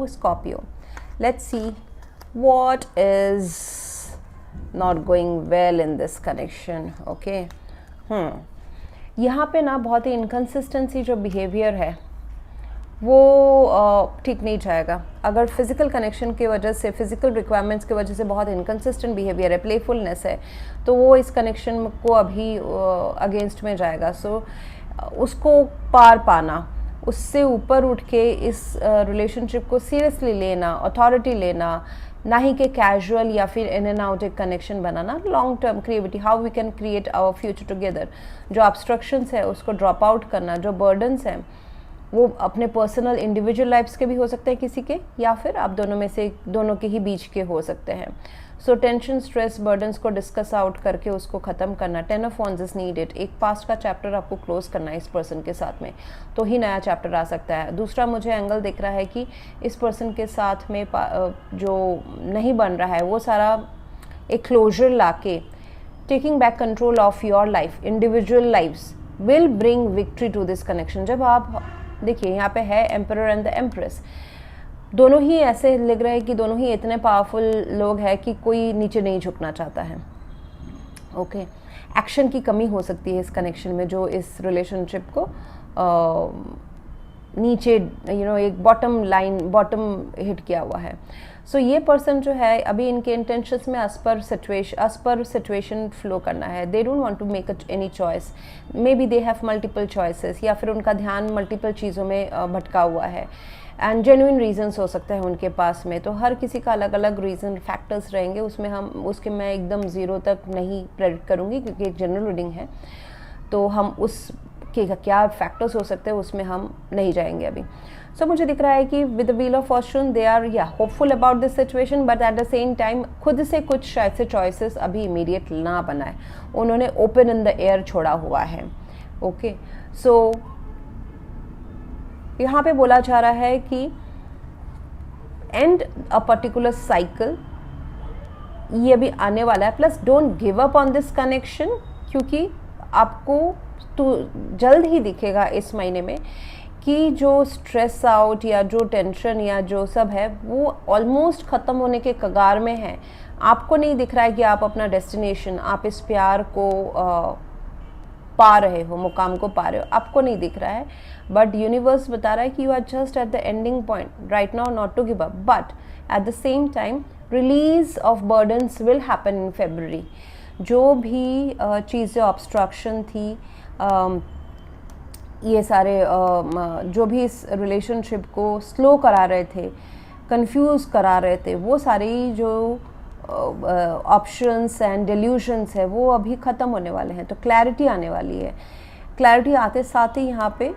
Scorpio, let's see what is not going well in this connection. Okay, यहाँ पे ना बहुत ही इनकन्सिस्टेंसी जो बिहेवियर है वो ठीक नहीं जाएगा. अगर फिजिकल कनेक्शन की वजह से, फिजिकल रिक्वायरमेंट्स की वजह से बहुत इनकन्सिस्टेंट बिहेवियर है, प्लेफुलनेस है, तो वो इस कनेक्शन को अभी अगेंस्ट में जाएगा. सो उसको पार पाना, उससे ऊपर उठ के इस रिलेशनशिप को सीरियसली लेना, अथॉरिटी लेना, ना ही कि कैजुअल या फिर इन एंड आउट एक कनेक्शन बनाना. Long term creativity, how we can create our future together. जो ऑब्स्ट्रक्शंस है उसको ड्रॉप आउट करना. जो बर्डन्स हैं वो अपने पर्सनल इंडिविजुअल लाइफ्स के भी हो सकते हैं किसी के, या फिर आप दोनों में से दोनों के ही बीच के हो सकते हैं. सो टेंशन, स्ट्रेस, बर्डन्स को डिस्कस आउट करके उसको ख़त्म करना. 10 ऑफ wands इज नीडेड. एक पास्ट का चैप्टर आपको क्लोज करना है इस पर्सन के साथ में, तो ही नया चैप्टर आ सकता है. दूसरा मुझे एंगल दिख रहा है कि इस पर्सन के साथ में जो नहीं बन रहा है वो सारा एक क्लोजर लाके, taking back control of your life, individual lifes will bring victory to this connection. जब आप देखिए यहाँ पे है एम्परर एंड द एम्प्रेस, दोनों ही ऐसे लग रहे हैं कि दोनों ही इतने पावरफुल लोग हैं कि कोई नीचे नहीं झुकना चाहता है. ओके, एक्शन की कमी हो सकती है इस कनेक्शन में जो इस रिलेशनशिप को नीचे एक बॉटम लाइन, बॉटम हिट किया हुआ है. सो ये पर्सन जो है अभी इनके इंटेंशंस में as per सिचुएशन फ्लो करना है. They don't want to make any choice. Maybe they have multiple choices, या फिर उनका ध्यान मल्टीपल चीज़ों में भटका हुआ है. एंड जेन्युइन रीजंस हो सकते हैं उनके पास में. तो हर किसी का अलग अलग रीज़न, फैक्टर्स रहेंगे उसमें. उसके मैं एकदम ज़ीरो तक नहीं प्रेडिक्ट करूँगी क्योंकि एक जनरल रीडिंग है, तो हम उस के क्या फैक्टर्स हो सकते हैं उसमें हम नहीं जाएंगे अभी. सो मुझे दिख रहा है कि with the wheel of fortune they are hopeful about this situation, but at the same time खुद से कुछ शायद से चॉइसेस अभी इमीडिएट ना बनाए. उन्होंने ओपन इन द एयर छोड़ा हुआ है. ओके, सो यहाँ पे बोला जा रहा है कि एंड अ पर्टिकुलर साइकिल ये अभी आने वाला है. Plus don't give up on this connection, क्योंकि आपको तो जल्द ही दिखेगा इस महीने में कि जो स्ट्रेस आउट या जो टेंशन या जो सब है वो ऑलमोस्ट ख़त्म होने के कगार में है. आपको नहीं दिख रहा है कि आप अपना डेस्टिनेशन, आप इस प्यार को पा रहे हो, मुकाम को पा रहे हो, आपको नहीं दिख रहा है. बट यूनिवर्स बता रहा है कि you are just at the ending point right now, not to give up. But at the same time release of burdens will happen in February. जो भी चीज़ें ऑब्स्ट्रक्शन थी, ये सारे जो भी इस रिलेशनशिप को स्लो करा रहे थे, कंफ्यूज करा रहे थे, वो सारी जो ऑप्शंस एंड डिल्यूशंस है वो अभी ख़त्म होने वाले हैं. तो क्लैरिटी आने वाली है. क्लैरिटी आते साथ ही यहाँ पे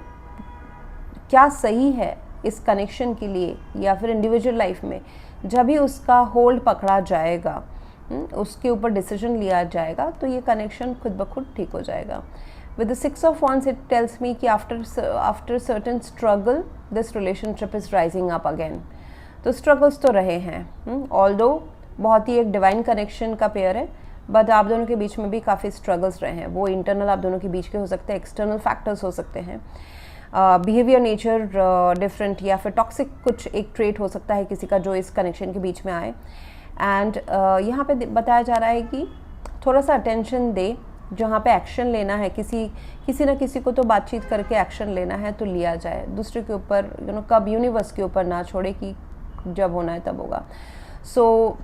क्या सही है इस कनेक्शन के लिए या फिर इंडिविजुअल लाइफ में, जब भी उसका होल्ड पकड़ा जाएगा, उसके ऊपर डिसीजन लिया जाएगा, तो ये कनेक्शन खुद ब खुद ठीक हो जाएगा. With the 6 of wands, it tells me कि after certain struggle, this relationship is rising up again. तो struggles तो रहे हैं, although बहुत ही एक डिवाइन कनेक्शन का पेयर है, बट आप दोनों के बीच में भी काफ़ी स्ट्रगल्स रहे हैं. वो इंटरनल आप दोनों के बीच के हो सकते हैं, एक्सटर्नल फैक्टर्स हो सकते हैं, बिहेवियर नेचर डिफरेंट, या फिर टॉक्सिक कुछ एक ट्रेट हो सकता है किसी का जो इस कनेक्शन के बीच में आए. एंड यहाँ पे बताया जा रहा है कि थोड़ा सा अटेंशन दे. जहाँ पे एक्शन लेना है, किसी ना किसी को तो बातचीत करके एक्शन लेना है तो लिया जाए. दूसरे के ऊपर कब यूनिवर्स के ऊपर ना छोड़े कि जब होना है तब होगा. सो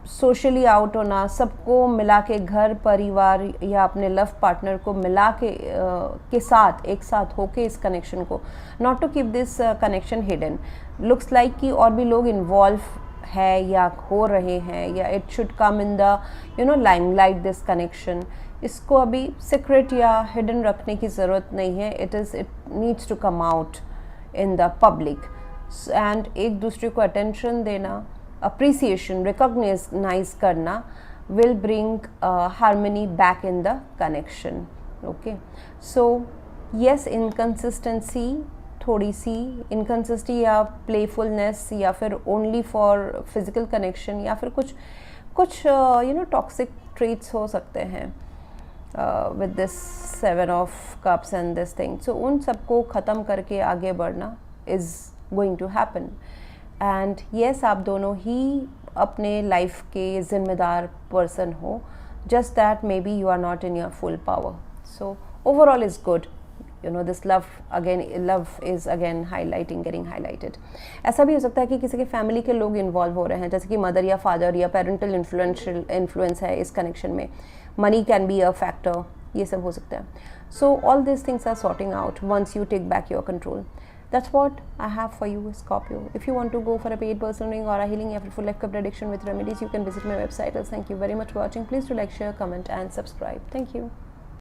सोशली आउट होना, सबको मिला के, घर परिवार या अपने लव पार्टनर को मिला के साथ एक साथ होके इस कनेक्शन को, not to keep this connection hidden. Looks like कि और भी लोग इन्वॉल्व है या हो रहे हैं, या it should come in the limelight this connection. इसको अभी सीक्रेट या हिडन रखने की ज़रूरत नहीं है. It needs to come out in the public. And एक दूसरे को अटेंशन देना, अप्रिसिएशन, रिकॉग्नाइज करना will bring harmony back in the connection. Okay, so yes, inconsistency, थोड़ी सी इनकन्सिस्टेंसी या प्लेफुलनेस, या फिर ओनली फॉर फिजिकल कनेक्शन, या फिर कुछ टॉक्सिक ट्रेट्स हो सकते हैं. With this 7 of cups and this thing. So उन सबको ख़त्म करके आगे बढ़ना is going to happen. And yes, आप दोनों ही अपने लाइफ के ज़िम्मेदार पर्सन हो, just that maybe you are not in your full power. So overall is good. You know, this love is again getting highlighted. ऐसा भी हो सकता है कि किसी के फैमिली के लोग इन्वॉल्व हो रहे हैं, जैसे कि मदर या फादर या पेरेंटल इन्फ्लुएंस है इस कनेक्शन में. Money can be a factor, ये सब हो सकता है. So all this things are sorting out once you take back your control. That's what I have for you, Scorpio. If you want to go for a paid personal reading or a healing every full life prediction with remedies, you can visit my website. Thank you very much for watching. Please do like, share, comment and subscribe. Thank you.